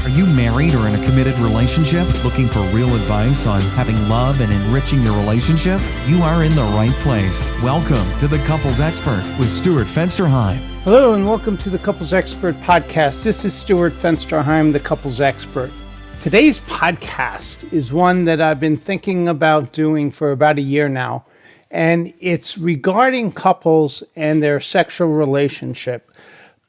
Are you married or in a committed relationship looking for real advice on having love and enriching your relationship? You are in the right place. Welcome to The Couples Expert with Stuart Fensterheim. Hello and welcome to the Couples Expert podcast. This is Stuart Fensterheim, the Couples Expert. Today's podcast is one that I've been thinking about doing for about a year now, and it's regarding couples and their sexual relationship.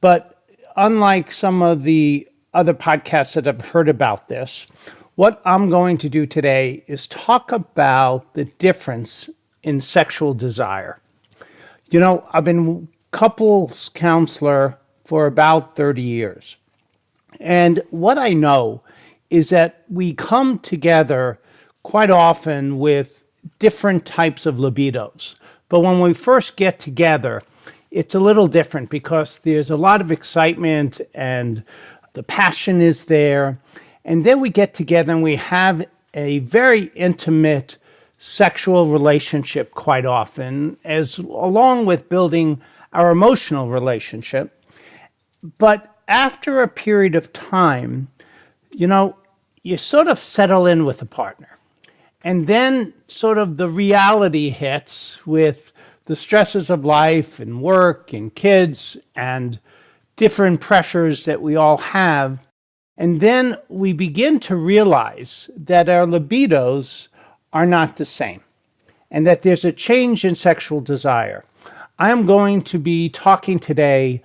But unlike some of the other podcasts that I've heard about this, what I'm going to do today is talk about the difference in sexual desire. You know, I've been couples counselor for about 30 years. And what I know is that we come together quite often with different types of libidos. But when we first get together, it's a little different because there's a lot of excitement and the passion is there. And then we get together and we have a very intimate sexual relationship quite often, as along with building our emotional relationship. But after a period of time, you sort of settle in with a partner. And then sort of the reality hits with the stresses of life and work and kids and different pressures that we all have. And then we begin to realize that our libidos are not the same and that there's a change in sexual desire. I'm going to be talking today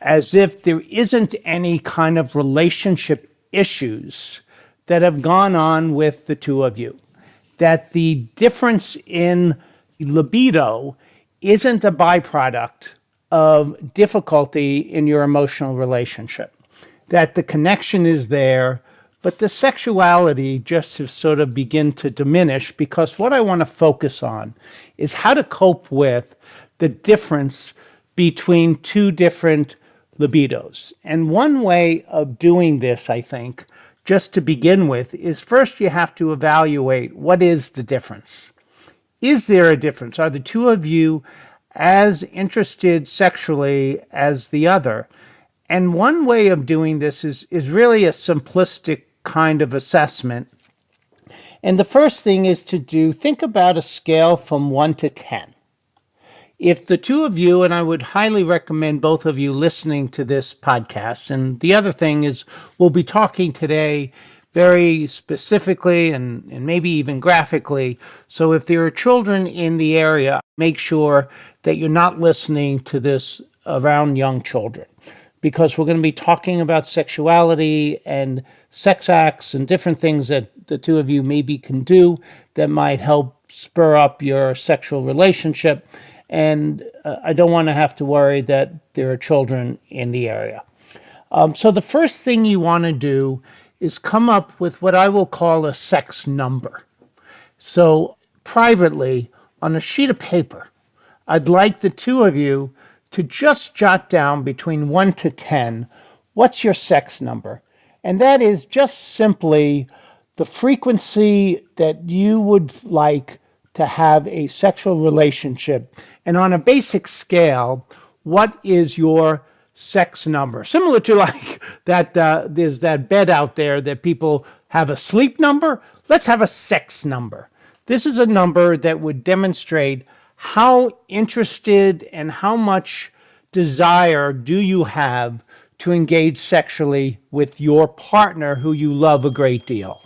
as if there isn't any kind of relationship issues that have gone on with the two of you. That the difference in libido isn't a byproduct of difficulty in your emotional relationship. That the connection is there, but the sexuality just has sort of begin to diminish, because what I want to focus on is how to cope with the difference between two different libidos. And one way of doing this, I think, just to begin with, is first you have to evaluate what is the difference. Is there a difference? Are the two of you as interested sexually as the other? And one way of doing this is really a simplistic kind of assessment. And the first thing is to think about a scale from 1 to 10. If the two of you, and I would highly recommend both of you listening to this podcast, and the other thing is we'll be talking today very specifically and maybe even graphically. So if there are children in the area, make sure that you're not listening to this around young children, because we're going to be talking about sexuality and sex acts and different things that the two of you maybe can do that might help spur up your sexual relationship. And I don't want to have to worry that there are children in the area. So the first thing you want to do is come up with what I will call a sex number. So privately, on a sheet of paper, I'd like the two of you to just jot down between 1 to 10, what's your sex number? And that is just simply the frequency that you would like to have a sexual relationship. And on a basic scale, what is your sex number? Similar to like that, there's that bed out there that people have a sleep number. Let's have a sex number. This is a number that would demonstrate how interested and how much desire do you have to engage sexually with your partner who you love a great deal.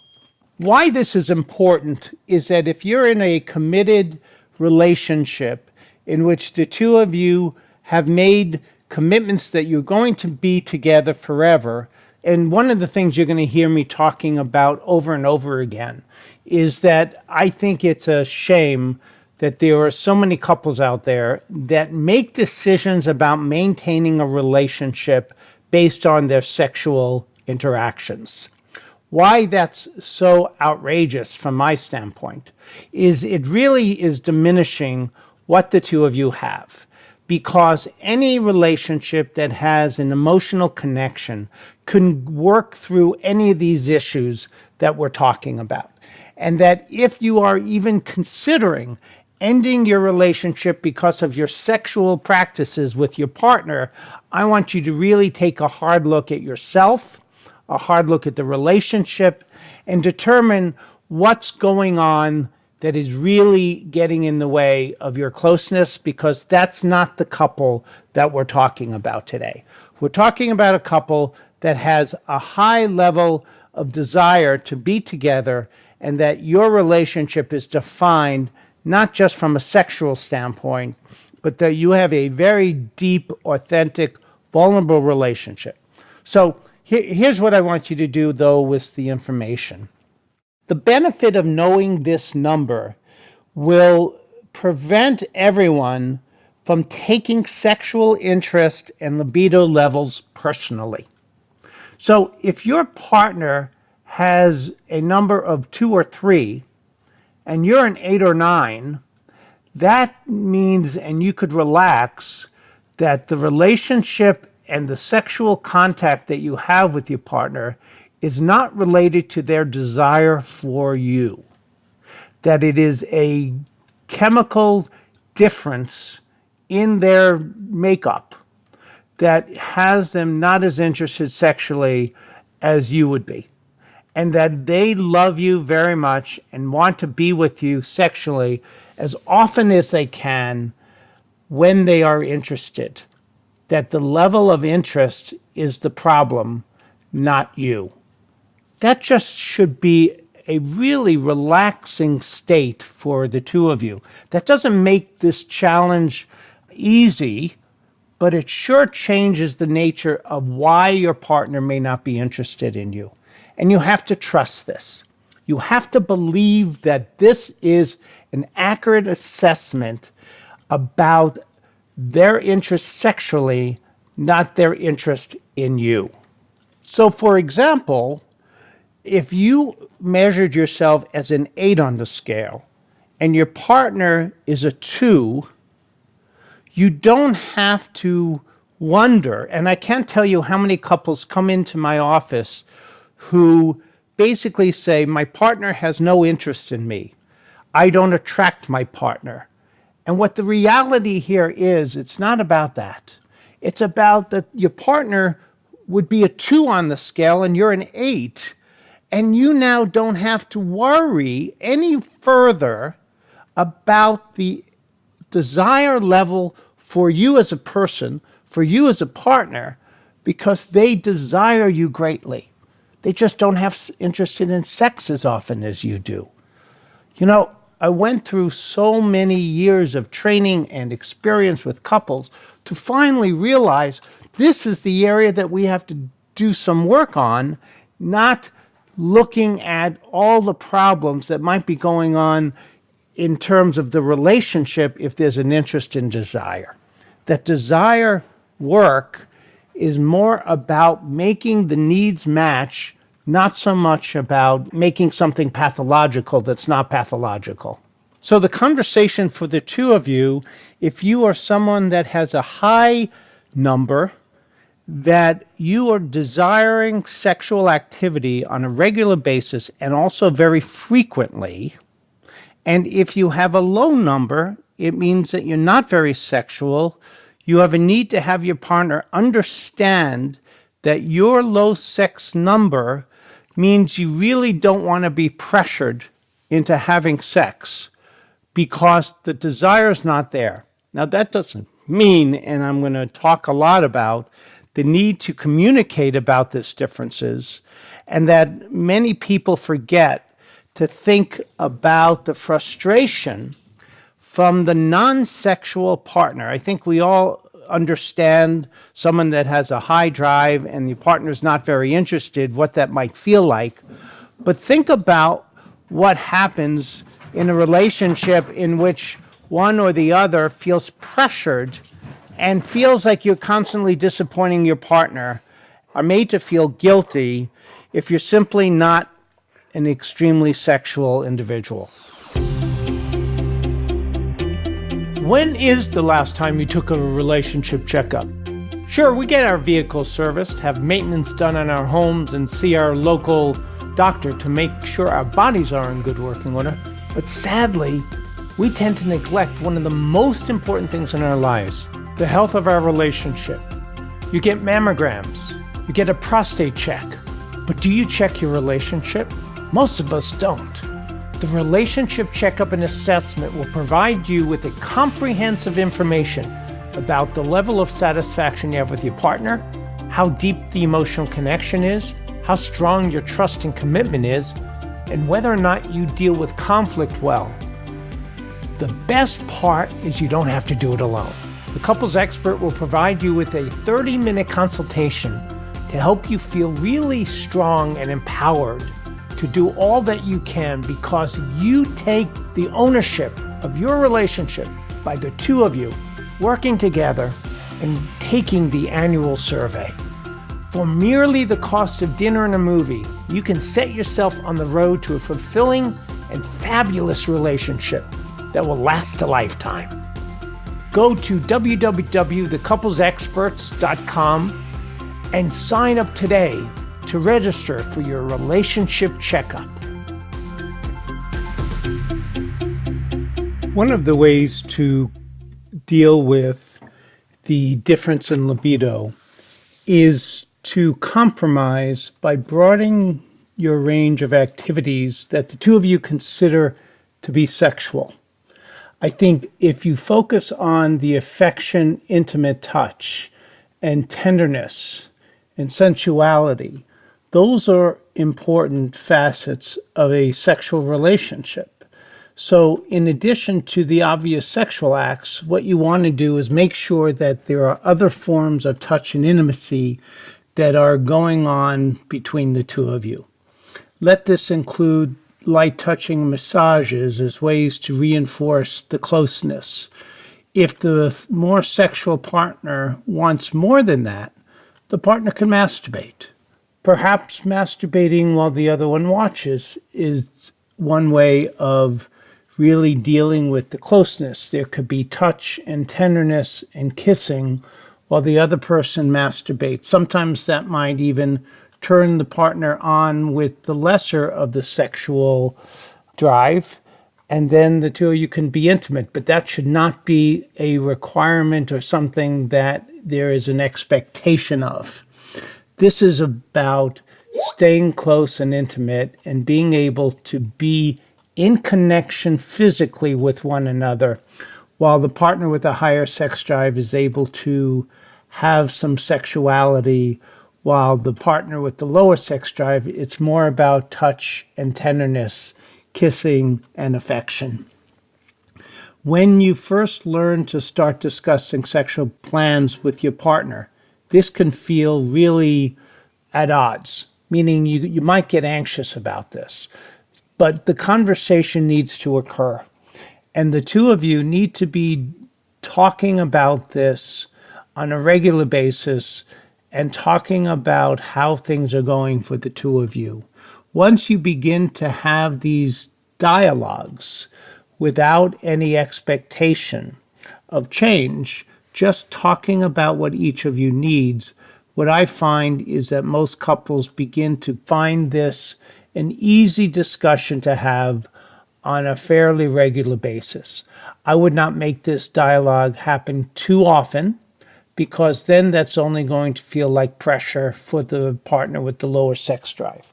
Why this is important is that if you're in a committed relationship in which the two of you have made commitments that you're going to be together forever, and one of the things you're going to hear me talking about over and over again is that I think it's a shame that there are so many couples out there that make decisions about maintaining a relationship based on their sexual interactions. Why that's so outrageous from my standpoint is it really is diminishing what the two of you have. Because any relationship that has an emotional connection can work through any of these issues that we're talking about. And that if you are even considering ending your relationship because of your sexual practices with your partner, I want you to really take a hard look at yourself, a hard look at the relationship and determine what's going on that is really getting in the way of your closeness, because that's not the couple that we're talking about today. We're talking about a couple that has a high level of desire to be together, and that your relationship is defined not just from a sexual standpoint, but that you have a very deep, authentic, vulnerable relationship. So here's what I want you to do, though, with the information. The benefit of knowing this number will prevent everyone from taking sexual interest and libido levels personally. So if your partner has a number of 2 or 3, and you're an 8 or 9, that means, and you could relax, that the relationship and the sexual contact that you have with your partner is not related to their desire for you. That it is a chemical difference in their makeup that has them not as interested sexually as you would be. And that they love you very much and want to be with you sexually as often as they can when they are interested. That the level of interest is the problem, not you. That just should be a really relaxing state for the two of you. That doesn't make this challenge easy, but it sure changes the nature of why your partner may not be interested in you. And you have to trust this. You have to believe that this is an accurate assessment about their interest sexually, not their interest in you. So, for example, if you measured yourself as an 8 on the scale and your partner is a 2, you don't have to wonder, and I can't tell you how many couples come into my office who basically say, my partner has no interest in me. I don't attract my partner. And what the reality here is, it's not about that. It's about that your partner would be a 2 on the scale and you're an 8. And you now don't have to worry any further about the desire level for you as a person, for you as a partner, because they desire you greatly. They just don't have interest in sex as often as you do. You know, I went through so many years of training and experience with couples to finally realize this is the area that we have to do some work on, not looking at all the problems that might be going on in terms of the relationship if there's an interest in desire. That desire work is more about making the needs match, not so much about making something pathological that's not pathological. So the conversation for the two of you, if you are someone that has a high number, that you are desiring sexual activity on a regular basis and also very frequently, and if you have a low number, it means that you're not very sexual. You have a need to have your partner understand that your low sex number means you really don't want to be pressured into having sex because the desire is not there. Now, that doesn't mean, and I'm going to talk a lot about, the need to communicate about these differences, and that many people forget to think about the frustration from the non-sexual partner. I think we all understand someone that has a high drive and the partner's not very interested, what that might feel like. But think about what happens in a relationship in which one or the other feels pressured and feels like you're constantly disappointing your partner, are made to feel guilty if you're simply not an extremely sexual individual. When is the last time you took a relationship checkup? Sure, we get our vehicles serviced, have maintenance done on our homes, and see our local doctor to make sure our bodies are in good working order. But sadly, we tend to neglect one of the most important things in our lives, the health of our relationship. You get mammograms, you get a prostate check, But do you check your relationship? Most of us don't. The Relationship Checkup and Assessment will provide you with a comprehensive information about the level of satisfaction you have with your partner, how deep the emotional connection is, how strong your trust and commitment is, and whether or not you deal with conflict well. The best part is you don't have to do it alone. The couples expert will provide you with a 30-minute consultation to help you feel really strong and empowered to do all that you can, because you take the ownership of your relationship by the two of you working together and taking the annual survey. For merely the cost of dinner and a movie, you can set yourself on the road to a fulfilling and fabulous relationship that will last a lifetime. Go to www.thecouplesexperts.com and sign up today to register for your relationship checkup. One of the ways to deal with the difference in libido is to compromise by broadening your range of activities that the two of you consider to be sexual. I think if you focus on the affection, intimate touch, and tenderness and sensuality, those are important facets of a sexual relationship. So in addition to the obvious sexual acts, what you want to do is make sure that there are other forms of touch and intimacy that are going on between the two of you. Let this include light touching massages as ways to reinforce the closeness. If the more sexual partner wants more than that, the partner can masturbate. Perhaps masturbating while the other one watches is one way of really dealing with the closeness. There could be touch and tenderness and kissing while the other person masturbates. Sometimes that might even turn the partner on with the lesser of the sexual drive, and then the two of you can be intimate. But that should not be a requirement or something that there is an expectation of. This is about staying close and intimate and being able to be in connection physically with one another, while the partner with a higher sex drive is able to have some sexuality, while the partner with the lower sex drive, it's more about touch and tenderness, kissing and affection. When you first learn to start discussing sexual plans with your partner, this can feel really at odds, meaning you might get anxious about this. But the conversation needs to occur. And the two of you need to be talking about this on a regular basis and talking about how things are going for the two of you. Once you begin to have these dialogues without any expectation of change, just talking about what each of you needs, what I find is that most couples begin to find this an easy discussion to have on a fairly regular basis. I would not make this dialogue happen too often, because then that's only going to feel like pressure for the partner with the lower sex drive.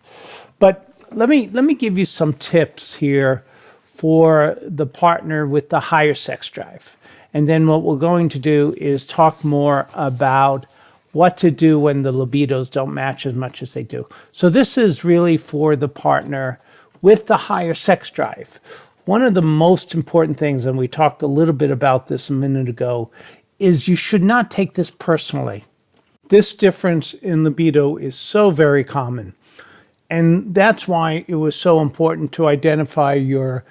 But let me give you some tips here for the partner with the higher sex drive. And then what we're going to do is talk more about what to do when the libidos don't match as much as they do. So this is really for the partner with the higher sex drive. One of the most important things, and we talked a little bit about this a minute ago, is you should not take this personally. This difference in libido is so very common. And that's why it was so important to identify your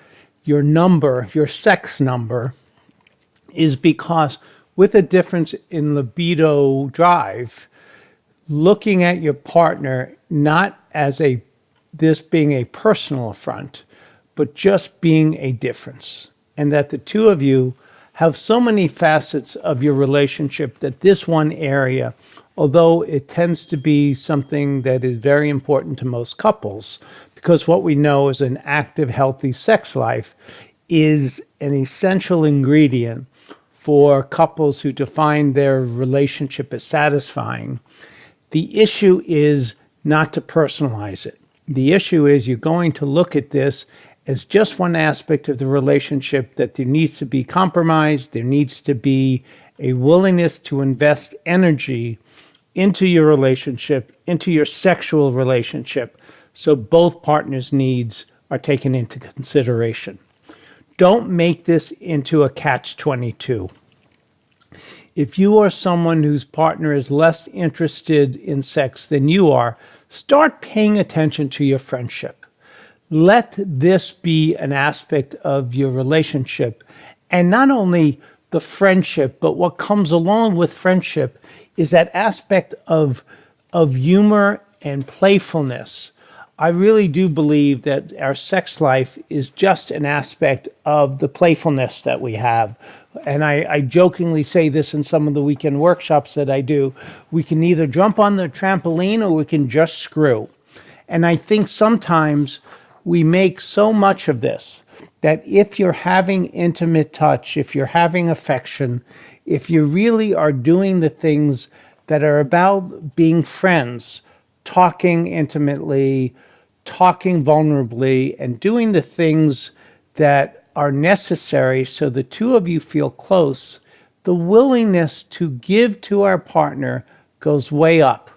number, your sex number, is because with a difference in libido drive, looking at your partner not as this being a personal affront, but just being a difference. And that the two of you have so many facets of your relationship that this one area, although it tends to be something that is very important to most couples, because what we know is an active, healthy sex life is an essential ingredient for couples who define their relationship as satisfying. The issue is not to personalize it. The issue is you're going to look at this as just one aspect of the relationship, that there needs to be compromise, there needs to be a willingness to invest energy into your relationship, into your sexual relationship, so both partners' needs are taken into consideration. Don't make this into a catch-22. If you are someone whose partner is less interested in sex than you are, start paying attention to your friendship. Let this be an aspect of your relationship. And not only the friendship, but what comes along with friendship is that aspect of humor and playfulness. I really do believe that our sex life is just an aspect of the playfulness that we have. And I jokingly say this in some of the weekend workshops that I do. We can either jump on the trampoline or we can just screw. And I think sometimes we make so much of this that if you're having intimate touch, if you're having affection, if you really are doing the things that are about being friends, talking intimately, talking vulnerably, and doing the things that are necessary so the two of you feel close, the willingness to give to our partner goes way up.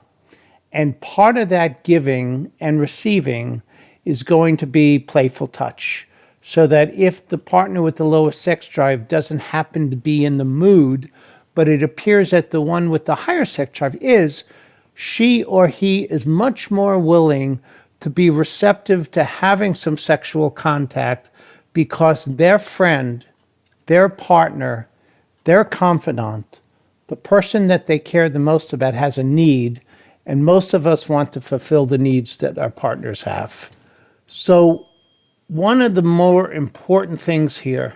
And part of that giving and receiving is going to be playful touch. So that if the partner with the lowest sex drive doesn't happen to be in the mood, but it appears that the one with the higher sex drive is, she or he is much more willing to be receptive to having some sexual contact because their friend, their partner, their confidant, the person that they care the most about has a need, and most of us want to fulfill the needs that our partners have. So one of the more important things here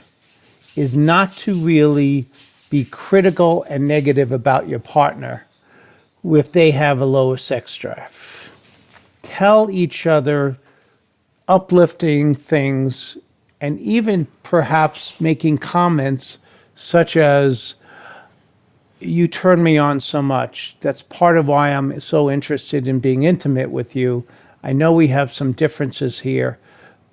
is not to really be critical and negative about your partner if they have a lower sex drive. Tell each other uplifting things, and even perhaps making comments such as, "You turn me on so much. That's part of why I'm so interested in being intimate with you. I know we have some differences here,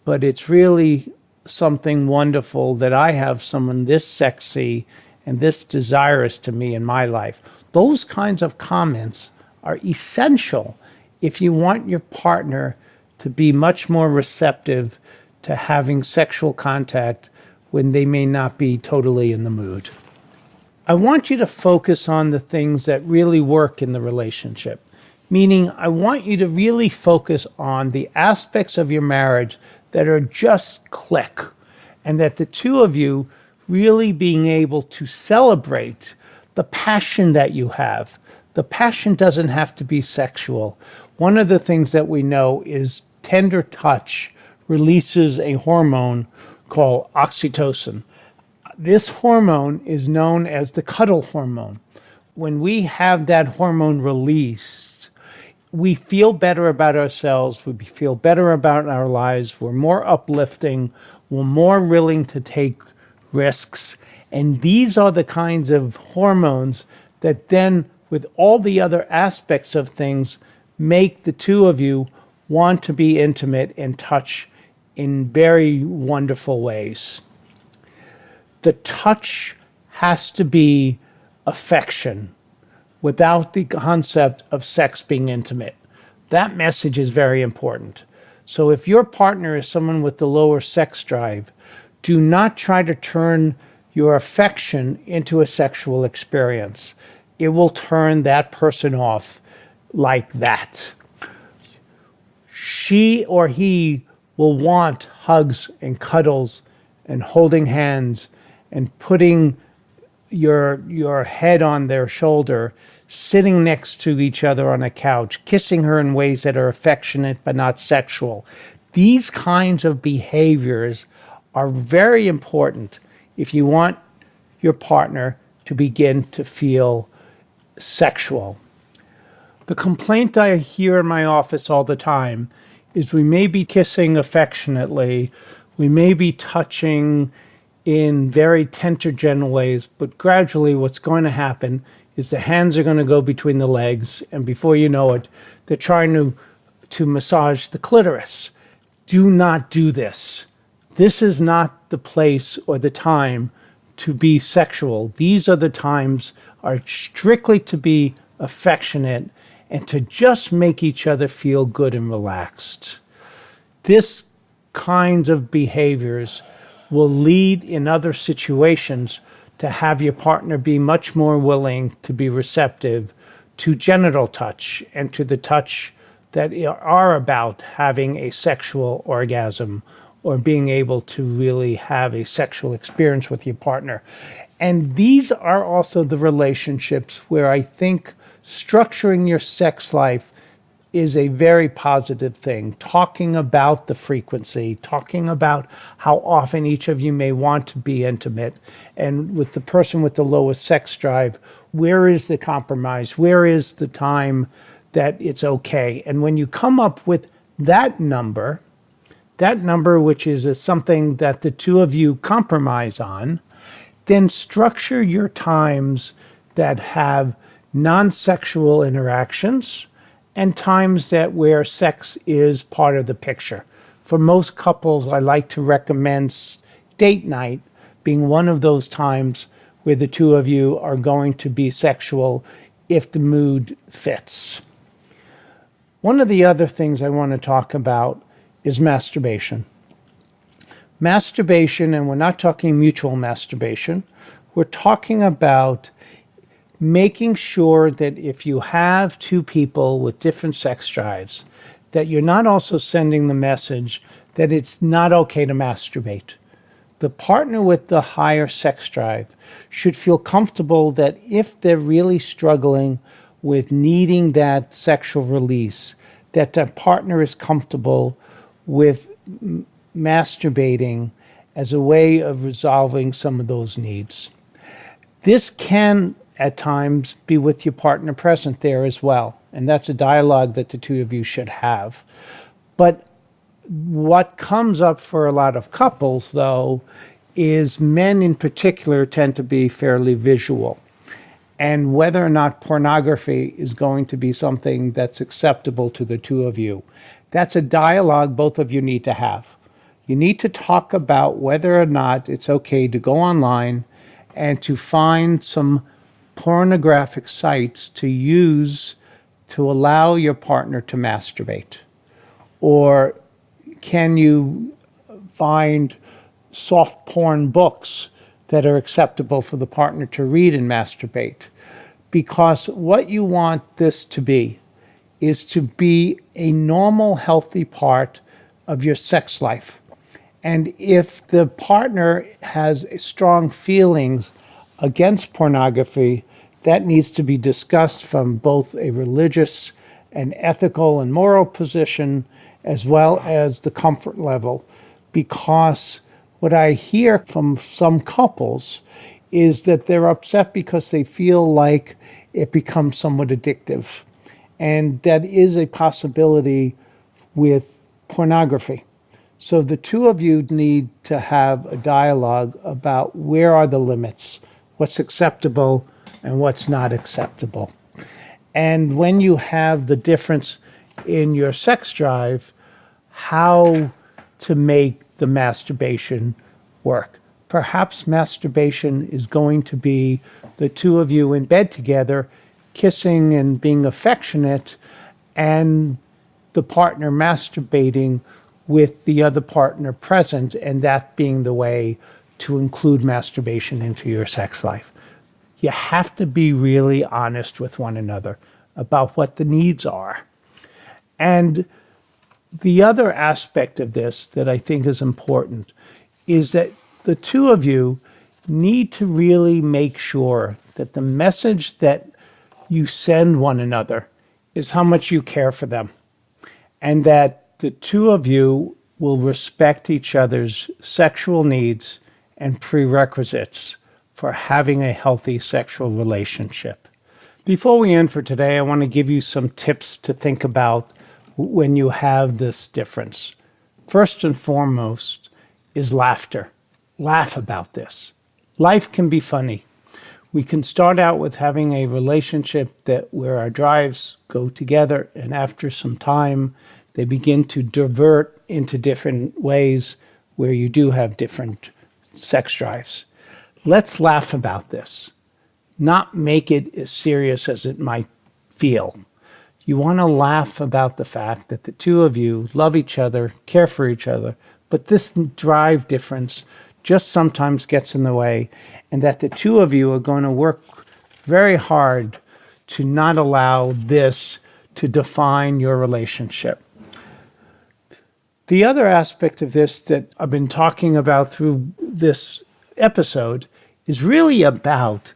but it's really something wonderful that I have someone this sexy and this desirous to me in my life." Those kinds of comments are essential if you want your partner to be much more receptive to having sexual contact when they may not be totally in the mood. I want you to focus on the things that really work in the relationship. Meaning, I want you to really focus on the aspects of your marriage that are just click, and that the two of you really being able to celebrate the passion that you have. The passion doesn't have to be sexual. One of the things that we know is tender touch releases a hormone called oxytocin. This hormone is known as the cuddle hormone. When we have that hormone released, we feel better about ourselves, we feel better about our lives, we're more uplifting, we're more willing to take risks. And these are the kinds of hormones that then, with all the other aspects of things, make the two of you want to be intimate and touch in very wonderful ways. The touch has to be affection without the concept of sex being intimate. That message is very important. So if your partner is someone with the lower sex drive, do not try to turn your affection into a sexual experience. It will turn that person off like that. She or he will want hugs and cuddles and holding hands and putting your head on their shoulder, sitting next to each other on a couch, kissing her in ways that are affectionate but not sexual. These kinds of behaviors are very important if you want your partner to begin to feel sexual. The complaint I hear in my office all the time is we may be kissing affectionately, we may be touching in very tender, gentle ways, but gradually what's going to happen is the hands are going to go between the legs, and before you know it, They're trying to massage the clitoris. Do not do this. This is not the place or the time to be sexual. These are the times are strictly to be affectionate and to just make each other feel good and relaxed. This kind of behaviors will lead in other situations to have your partner be much more willing to be receptive to genital touch and to the touch that are about having a sexual orgasm or being able to really have a sexual experience with your partner. And these are also the relationships where I think structuring your sex life is a very positive thing. Talking about the frequency, talking about how often each of you may want to be intimate, and with the person with the lowest sex drive, where is the compromise? Where is the time that it's okay? And when you come up with that number which is something that the two of you compromise on, then structure your times that have non-sexual interactions and times that where sex is part of the picture. For most couples, I like to recommend date night being one of those times where the two of you are going to be sexual if the mood fits. One of the other things I want to talk about is masturbation. Masturbation, and we're not talking mutual masturbation, we're talking about making sure that if you have two people with different sex drives, that you're not also sending the message that it's not okay to masturbate. The partner with the higher sex drive should feel comfortable that if they're really struggling with needing that sexual release, that the partner is comfortable with masturbating as a way of resolving some of those needs. This can, at times, be with your partner present there as well. And that's a dialogue that the two of you should have. But what comes up for a lot of couples, though, is men in particular tend to be fairly visual. And whether or not pornography is going to be something that's acceptable to the two of you, that's a dialogue both of you need to have. You need to talk about whether or not it's okay to go online and to find some pornographic sites to use to allow your partner to masturbate. Or can you find soft porn books that are acceptable for the partner to read and masturbate? Because what you want this to be is to be a normal, healthy part of your sex life. And if the partner has strong feelings against pornography, that needs to be discussed from both a religious and ethical and moral position, as well as the comfort level. Because what I hear from some couples is that they're upset because they feel like it becomes somewhat addictive. And that is a possibility with pornography. So the two of you need to have a dialogue about where are the limits, what's acceptable and what's not acceptable. And when you have the difference in your sex drive, how to make the masturbation work. Perhaps masturbation is going to be the two of you in bed together, kissing and being affectionate, and the partner masturbating with the other partner present, and that being the way to include masturbation into your sex life. You have to be really honest with one another about what the needs are. And the other aspect of this that I think is important is that the two of you need to really make sure that the message that you send one another is how much you care for them, and that the two of you will respect each other's sexual needs and prerequisites for having a healthy sexual relationship. Before we end for today, I want to give you some tips to think about when you have this difference. First and foremost is laughter. Laugh about this. Life can be funny. We can start out with having a relationship where our drives go together, and after some time, they begin to divert into different ways where you do have different sex drives. Let's laugh about this, not make it as serious as it might feel. You want to laugh about the fact that the two of you love each other, care for each other, but this drive difference just sometimes gets in the way, and that the two of you are going to work very hard to not allow this to define your relationship. The other aspect of this that I've been talking about through this episode is really about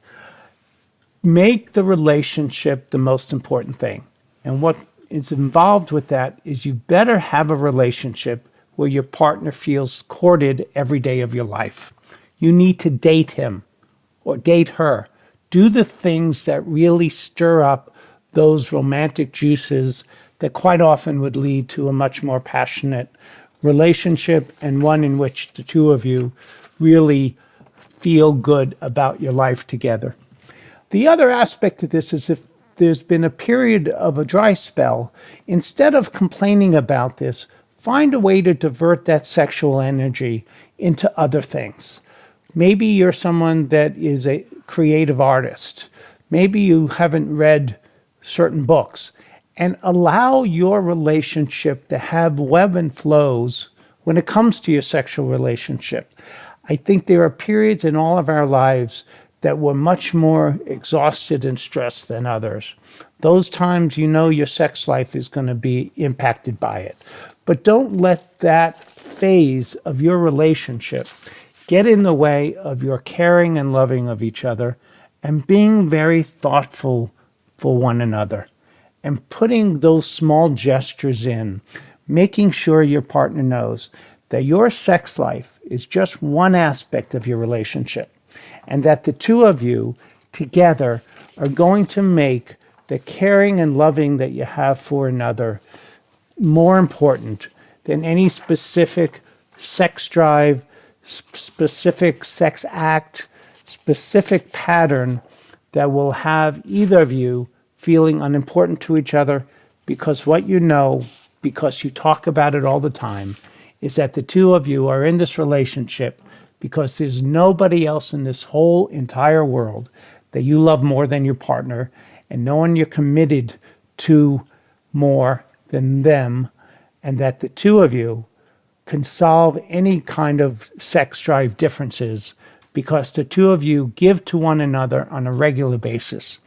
make the relationship the most important thing. And what is involved with that is you better have a relationship where your partner feels courted every day of your life. You need to date him or date her. Do the things that really stir up those romantic juices that quite often would lead to a much more passionate relationship, and one in which the two of you really feel good about your life together. The other aspect of this is if there's been a period of a dry spell, instead of complaining about this, find a way to divert that sexual energy into other things. Maybe you're someone that is a creative artist. Maybe you haven't read certain books. And allow your relationship to have ebb and flows when it comes to your sexual relationship. I think there are periods in all of our lives that we're much more exhausted and stressed than others. Those times, you know, your sex life is going to be impacted by it. But don't let that phase of your relationship get in the way of your caring and loving of each other and being very thoughtful for one another and putting those small gestures in, making sure your partner knows that your sex life is just one aspect of your relationship, and that the two of you together are going to make the caring and loving that you have for another more important than any specific sex drive, specific sex act, specific pattern that will have either of you feeling unimportant to each other, because what you know, because you talk about it all the time, is that the two of you are in this relationship because there's nobody else in this whole entire world that you love more than your partner, and no one you're committed to more than them, and that the two of you can solve any kind of sex drive differences because the two of you give to one another on a regular basis,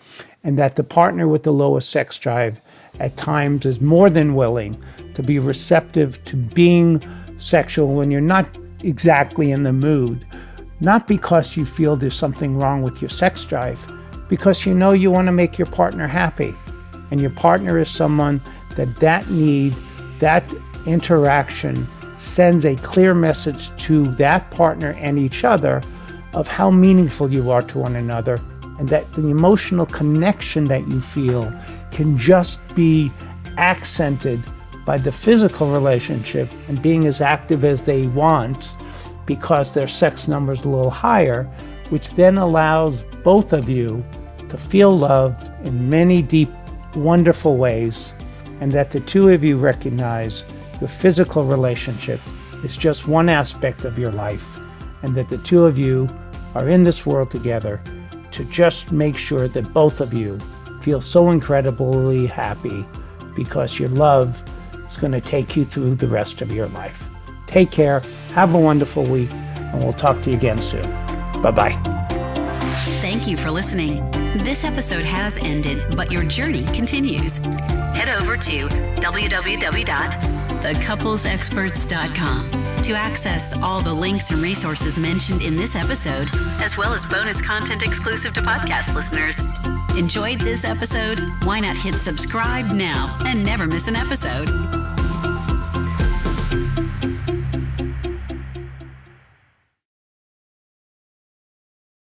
and that the partner with the lowest sex drive at times is more than willing to be receptive to being sexual when you're not exactly in the mood, not because you feel there's something wrong with your sex drive, because you know you want to make your partner happy, and your partner is someone that need, that interaction sends a clear message to that partner and each other of how meaningful you are to one another, and that the emotional connection that you feel can just be accented by the physical relationship and being as active as they want because their sex number is a little higher, which then allows both of you to feel loved in many deep, wonderful ways, and that the two of you recognize your physical relationship is just one aspect of your life, and that the two of you are in this world together to just make sure that both of you feel so incredibly happy because your love is going to take you through the rest of your life. Take care, have a wonderful week, and we'll talk to you again soon. Bye-bye. Thank you for listening. This episode has ended, but your journey continues. Head over to www.thecouplesexperts.com to access all the links and resources mentioned in this episode, as well as bonus content exclusive to podcast listeners. Enjoyed this episode? Why not hit subscribe now and never miss an episode?